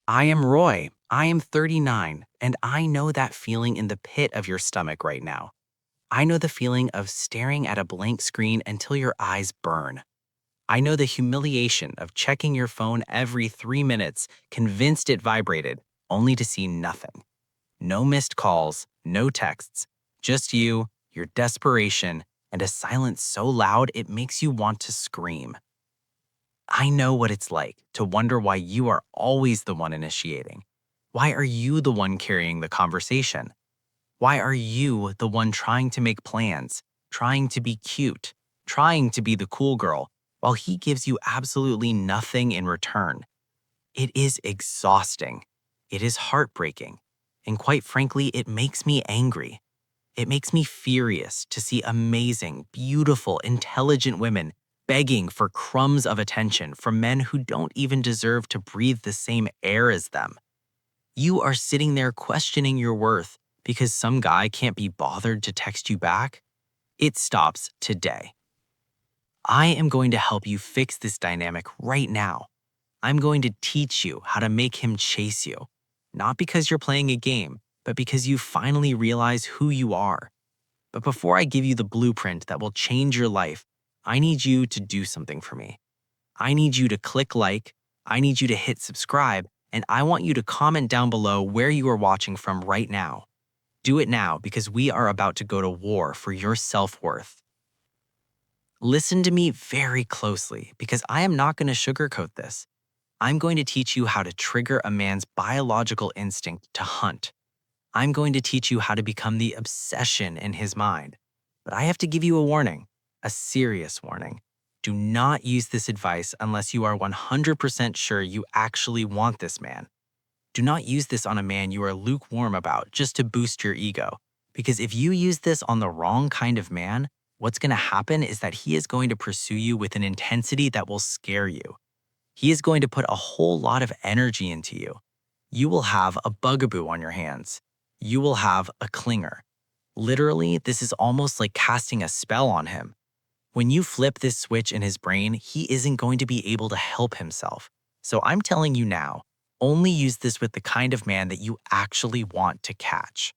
I am Roy. I am 39, and I know that feeling in the pit of your stomach right now. I know the feeling of staring at a blank screen until your eyes burn. I know the humiliation of checking your phone every 3 minutes, convinced it vibrated, only to see nothing. No missed calls, no texts, just you, your desperation, and a silence so loud it makes you want to scream. I know what it's like to wonder why you are always the one initiating. Why are you the one carrying the conversation? Why are you the one trying to make plans, trying to be cute, trying to be the cool girl, while he gives you absolutely nothing in return? It is exhausting. It is heartbreaking. And quite frankly, it makes me angry. It makes me furious to see amazing, beautiful, intelligent women begging for crumbs of attention from men who don't even deserve to breathe the same air as them. You are sitting there questioning your worth because some guy can't be bothered to text you back. It stops today. I am going to help you fix this dynamic right now. I'm going to teach you how to make him chase you, not because you're playing a game, but because you finally realize who you are. But before I give you the blueprint that will change your life, I need you to do something for me. I need you to click like, I need you to hit subscribe, and I want you to comment down below where you are watching from right now. Do it now because we are about to go to war for your self-worth. Listen to me very closely because I am not going to sugarcoat this. I'm going to teach you how to trigger a man's biological instinct to hunt. I'm going to teach you how to become the obsession in his mind. But I have to give you a warning, a serious warning. Do not use this advice unless you are 100% sure you actually want this man. Do not use this on a man you are lukewarm about just to boost your ego. Because if you use this on the wrong kind of man, what's going to happen is that he is going to pursue you with an intensity that will scare you. He is going to put a whole lot of energy into you. You will have a bugaboo on your hands. You will have a clinger. Literally, this is almost like casting a spell on him. When you flip this switch in his brain, he isn't going to be able to help himself. So I'm telling you now, only use this with the kind of man that you actually want to catch.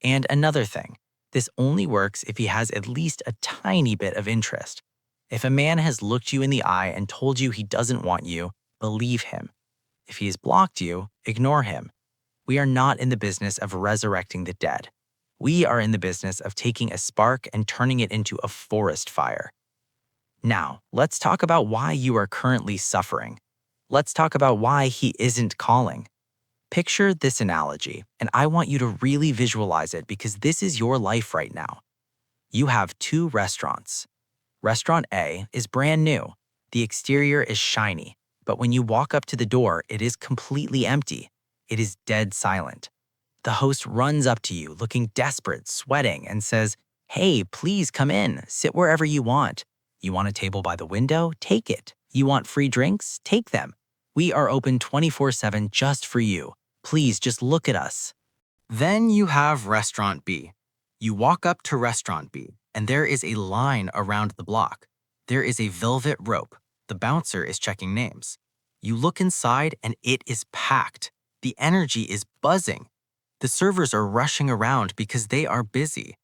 And another thing, this only works if he has at least a tiny bit of interest. If a man has looked you in the eye and told you he doesn't want you, believe him. If he has blocked you, ignore him. We are not in the business of resurrecting the dead. We are in the business of taking a spark and turning it into a forest fire. Now, let's talk about why you are currently suffering. Let's talk about why he isn't calling. Picture this analogy, and I want you to really visualize it because this is your life right now. You have two restaurants. Restaurant A is brand new. The exterior is shiny, but when you walk up to the door, it is completely empty. It is dead silent. The host runs up to you, looking desperate, sweating, and says, "Hey, please come in. Sit wherever you want. You want a table by the window? Take it. You want free drinks? Take them. We are open 24/7 just for you. Please just look at us." Then you have Restaurant B. You walk up to Restaurant B, and there is a line around the block. There is a velvet rope. The bouncer is checking names. You look inside, and it is packed. The energy is buzzing. The servers are rushing around because they are busy.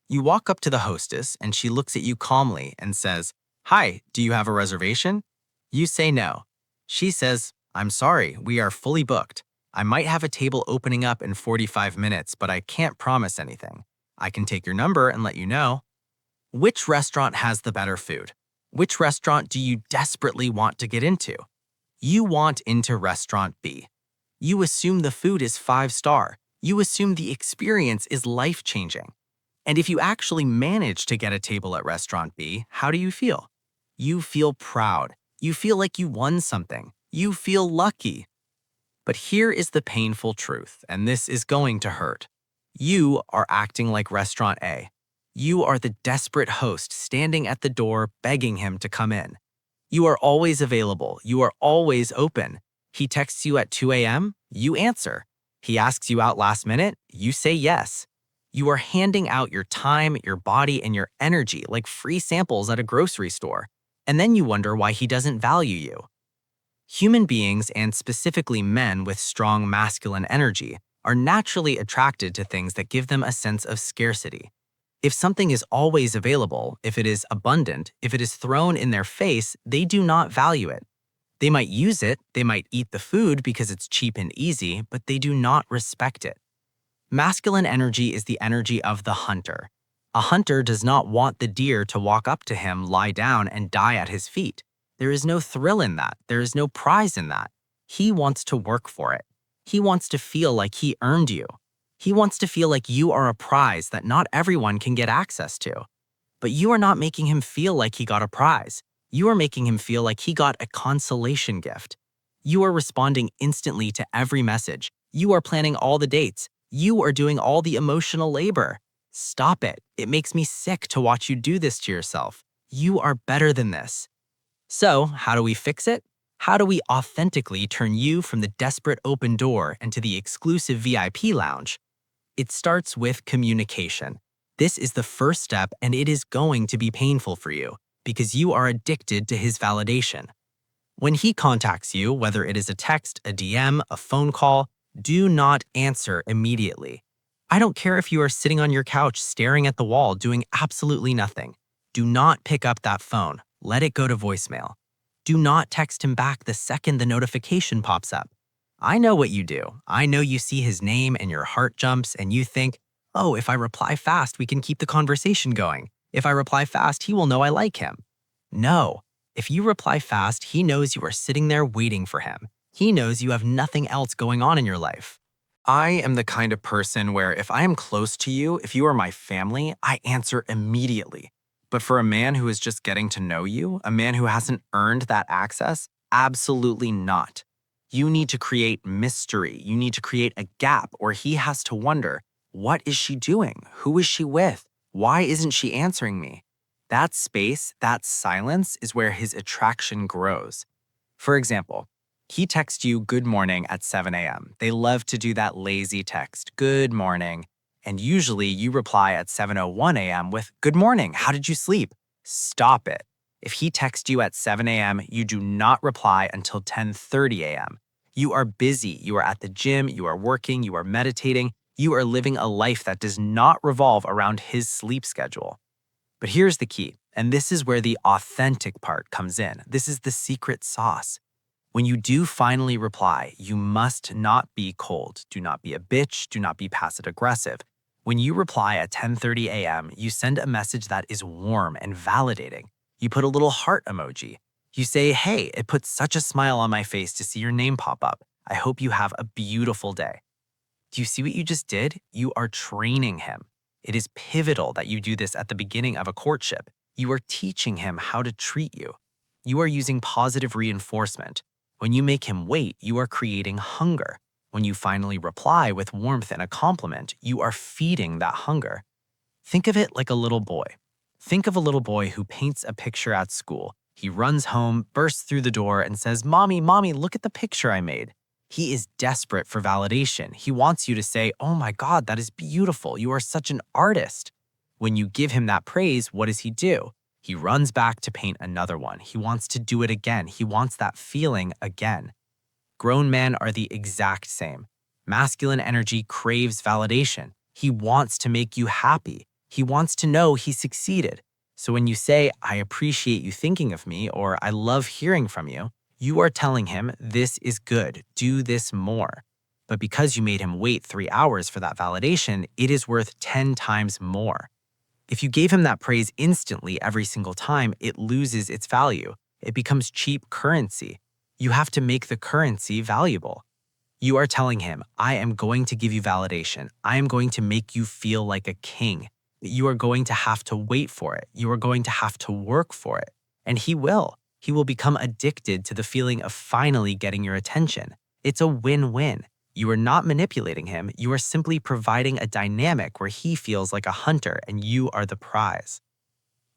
You walk up to the hostess, and she looks at you calmly and says, "Hi, do you have a reservation?" You say no. She says, "I'm sorry, we are fully booked. I might have a table opening up in 45 minutes, but I can't promise anything. I can take your number and let you know." Which restaurant has the better food? Which restaurant do you desperately want to get into? You want into Restaurant B. You assume the food is 5-star. You assume the experience is life-changing. And if you actually manage to get a table at Restaurant B, how do you feel? You feel proud. You feel like you won something. You feel lucky. But here is the painful truth, and this is going to hurt. You are acting like Restaurant A. You are the desperate host standing at the door begging him to come in. You are always available. You are always open. He texts you at 2 a.m., you answer. He asks you out last minute, you say yes. You are handing out your time, your body, and your energy like free samples at a grocery store. And then you wonder why he doesn't value you. Human beings, and specifically men with strong masculine energy, are naturally attracted to things that give them a sense of scarcity. If something is always available, if it is abundant, if it is thrown in their face, they do not value it. They might use it, they might eat the food because it's cheap and easy, but they do not respect it. Masculine energy is the energy of the hunter. A hunter does not want the deer to walk up to him, lie down, and die at his feet. There is no thrill in that. There is no prize in that. He wants to work for it. He wants to feel like he earned you. He wants to feel like you are a prize that not everyone can get access to. But you are not making him feel like he got a prize. You are making him feel like he got a consolation gift. You are responding instantly to every message. You are planning all the dates. You are doing all the emotional labor. Stop it. It makes me sick to watch you do this to yourself. You are better than this. So, how do we fix it? How do we authentically turn you from the desperate open door into the exclusive VIP lounge? It starts with communication. This is the first step, and it is going to be painful for you because you are addicted to his validation. When he contacts you, whether it is a text, a DM, a phone call, do not answer immediately. I don't care if you are sitting on your couch staring at the wall doing absolutely nothing. Do not pick up that phone. Let it go to voicemail. Do not text him back the second the notification pops up. I know what you do. I know you see his name and your heart jumps and you think, oh, if I reply fast, we can keep the conversation going. If I reply fast, he will know I like him. No. If you reply fast, he knows you are sitting there waiting for him. He knows you have nothing else going on in your life. I am the kind of person where if I am close to you, if you are my family, I answer immediately. But for a man who is just getting to know you, a man who hasn't earned that access, absolutely not. You need to create mystery. You need to create a gap where he has to wonder, what is she doing? Who is she with? Why isn't she answering me? That space, that silence is where his attraction grows. For example, he texts you good morning at 7 a.m. They love to do that lazy text, good morning. And usually you reply at 7:01 a.m. with, good morning, how did you sleep? Stop it. If he texts you at 7 a.m., you do not reply until 10:30 a.m. You are busy, you are at the gym, you are working, you are meditating, you are living a life that does not revolve around his sleep schedule. But here's the key, and this is where the authentic part comes in. This is the secret sauce. When you do finally reply, you must not be cold. Do not be a bitch. Do not be passive-aggressive. When you reply at 10:30 a.m., you send a message that is warm and validating. You put a little heart emoji. You say, hey, it puts such a smile on my face to see your name pop up. I hope you have a beautiful day. Do you see what you just did? You are training him. It is pivotal that you do this at the beginning of a courtship. You are teaching him how to treat you. You are using positive reinforcement. When you make him wait, you are creating hunger. When you finally reply with warmth and a compliment, you are feeding that hunger. Think of it like a little boy. Think of a little boy who paints a picture at school. He runs home, bursts through the door, and says, Mommy, Mommy, look at the picture I made. He is desperate for validation. He wants you to say, oh my God, that is beautiful. You are such an artist. When you give him that praise, what does he do? He runs back to paint another one. He wants to do it again. He wants that feeling again. Grown men are the exact same. Masculine energy craves validation. He wants to make you happy. He wants to know he succeeded. So when you say, I appreciate you thinking of me, or I love hearing from you, you are telling him, this is good, do this more. But because you made him wait 3 hours for that validation, it is worth 10 times more. If you gave him that praise instantly every single time, it loses its value. It becomes cheap currency. You have to make the currency valuable. You are telling him, I am going to give you validation. I am going to make you feel like a king. You are going to have to wait for it. You are going to have to work for it. And he will. He will become addicted to the feeling of finally getting your attention. It's a win-win. You are not manipulating him. You are simply providing a dynamic where he feels like a hunter and you are the prize.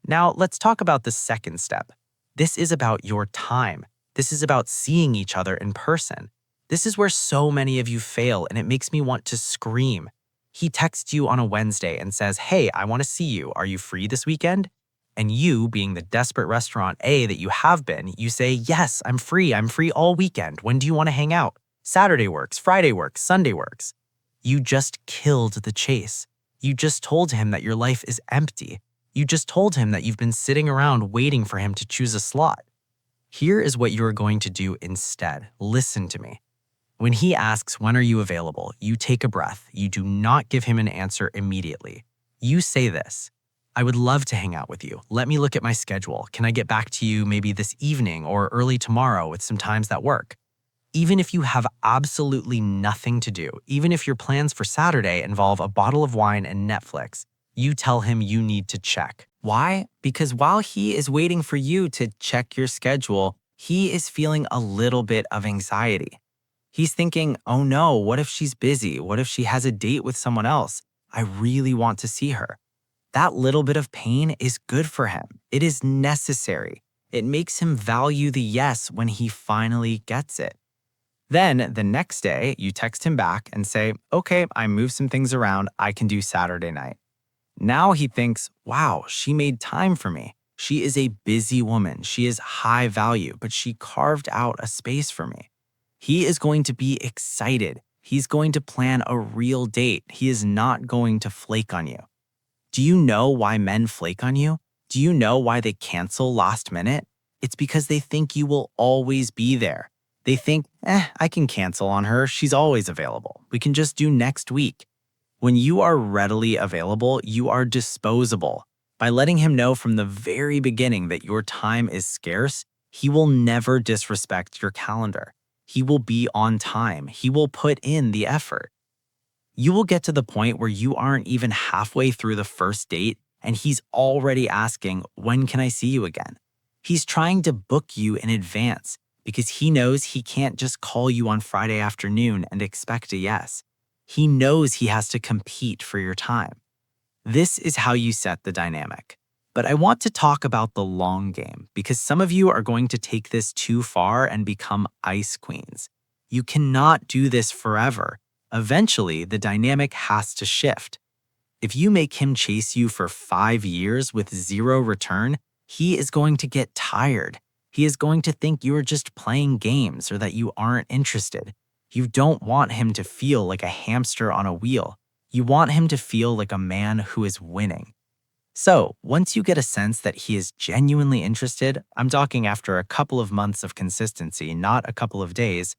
Now, let's talk about the second step. This is about your time. This is about seeing each other in person. This is where so many of you fail, and it makes me want to scream. He texts you on a Wednesday and says, hey, I want to see you. Are you free this weekend? And you, being the desperate restaurant A that you have been, you say, yes, I'm free all weekend. When do you want to hang out? Saturday works, Friday works, Sunday works. You just killed the chase. You just told him that your life is empty. You just told him that you've been sitting around waiting for him to choose a slot. Here is what you are going to do instead. Listen to me. When he asks, when are you available? You take a breath. You do not give him an answer immediately. You say this: I would love to hang out with you. Let me look at my schedule. Can I get back to you maybe this evening or early tomorrow with some times that work? Even if you have absolutely nothing to do, even if your plans for Saturday involve a bottle of wine and Netflix, you tell him you need to check. Why? Because while he is waiting for you to check your schedule, he is feeling a little bit of anxiety. He's thinking, oh no, what if she's busy? What if she has a date with someone else? I really want to see her. That little bit of pain is good for him. It is necessary. It makes him value the yes when he finally gets it. Then the next day, you text him back and say, okay, I moved some things around. I can do Saturday night. Now he thinks, wow, she made time for me. She is a busy woman. She is high value, but she carved out a space for me. He is going to be excited. He's going to plan a real date. He is not going to flake on you. Do you know why men flake on you? Do you know why they cancel last minute? It's because they think you will always be there. They think, I can cancel on her. She's always available. We can just do next week. When you are readily available, you are disposable. By letting him know from the very beginning that your time is scarce, he will never disrespect your calendar. He will be on time. He will put in the effort. You will get to the point where you aren't even halfway through the first date and he's already asking, when can I see you again? He's trying to book you in advance because he knows he can't just call you on Friday afternoon and expect a yes. He knows he has to compete for your time. This is how you set the dynamic. But I want to talk about the long game because some of you are going to take this too far and become ice queens. You cannot do this forever. Eventually, the dynamic has to shift. If you make him chase you for 5 years with zero return, he is going to get tired. He is going to think you are just playing games or that you aren't interested. You don't want him to feel like a hamster on a wheel. You want him to feel like a man who is winning. So, once you get a sense that he is genuinely interested, I'm talking after a couple of months of consistency, not a couple of days,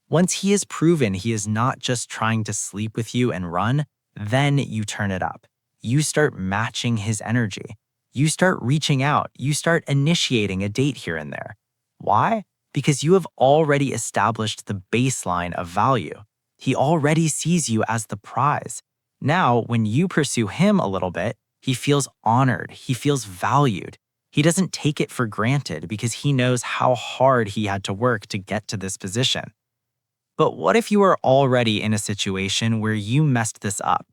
once he has proven he is not just trying to sleep with you and run, then you turn it up. You start matching his energy. You start reaching out. You start initiating a date here and there. Why? Because you have already established the baseline of value. He already sees you as the prize. Now, when you pursue him a little bit, he feels honored. He feels valued. He doesn't take it for granted because he knows how hard he had to work to get to this position. But what if you are already in a situation where you messed this up?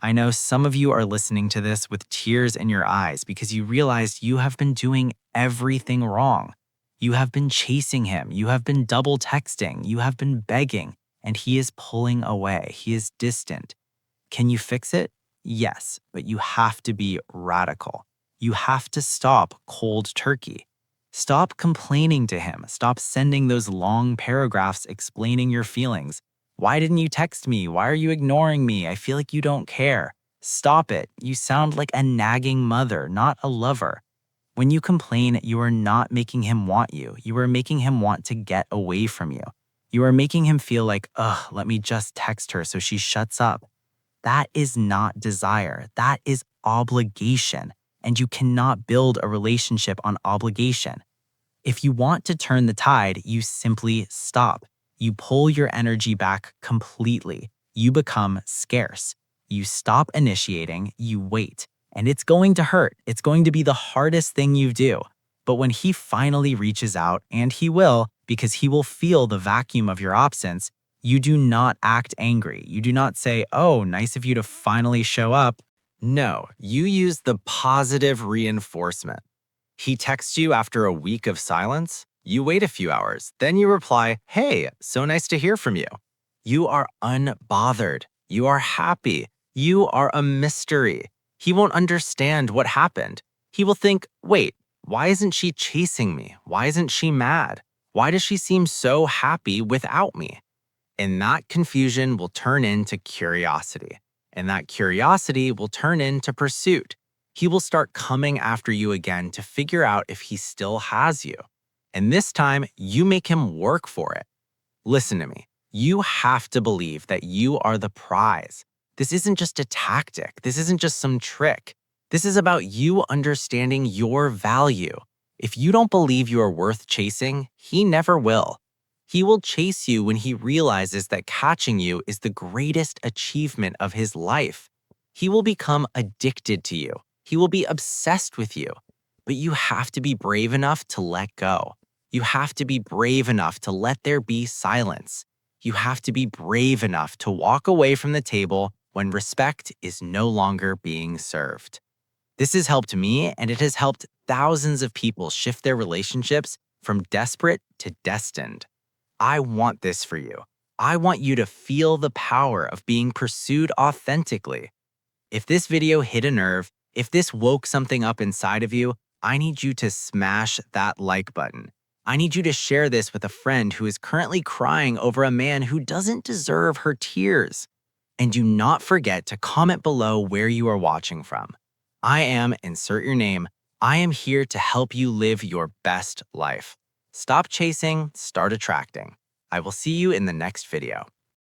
I know some of you are listening to this with tears in your eyes because you realized you have been doing everything wrong. You have been chasing him. You have been double texting. You have been begging, and he is pulling away. He is distant. Can you fix it? Yes, but you have to be radical. You have to stop cold turkey. Stop complaining to him. Stop sending those long paragraphs explaining your feelings. Why didn't you text me? Why are you ignoring me? I feel like you don't care. Stop it. You sound like a nagging mother, not a lover. When you complain, you are not making him want you. You are making him want to get away from you. You are making him feel like, ugh, let me just text her so she shuts up. That is not desire. That is obligation. And you cannot build a relationship on obligation. If you want to turn the tide, you simply stop. You pull your energy back completely. You become scarce. You stop initiating, you wait. And it's going to hurt. It's going to be the hardest thing you do. But when he finally reaches out, and he will, because he will feel the vacuum of your absence, you do not act angry. You do not say, oh, nice of you to finally show up. No, you use the positive reinforcement. He texts you after a week of silence. You wait a few hours. Then you reply, hey, so nice to hear from you. You are unbothered. You are happy. You are a mystery. He won't understand what happened. He will think, wait, why isn't she chasing me? Why isn't she mad? Why does she seem so happy without me? And that confusion will turn into curiosity. And that curiosity will turn into pursuit. He will start coming after you again to figure out if he still has you. And this time, you make him work for it. Listen to me. You have to believe that you are the prize. This isn't just a tactic. This isn't just some trick. This is about you understanding your value. If you don't believe you are worth chasing, he never will. He will chase you when he realizes that catching you is the greatest achievement of his life. He will become addicted to you. He will be obsessed with you. But you have to be brave enough to let go. You have to be brave enough to let there be silence. You have to be brave enough to walk away from the table when respect is no longer being served. This has helped me, and it has helped thousands of people shift their relationships from desperate to destined. I want this for you. I want you to feel the power of being pursued authentically. If this video hit a nerve, if this woke something up inside of you, I need you to smash that like button. I need you to share this with a friend who is currently crying over a man who doesn't deserve her tears. And do not forget to comment below where you are watching from. I am, insert your name, I am here to help you live your best life. Stop chasing, start attracting. I will see you in the next video.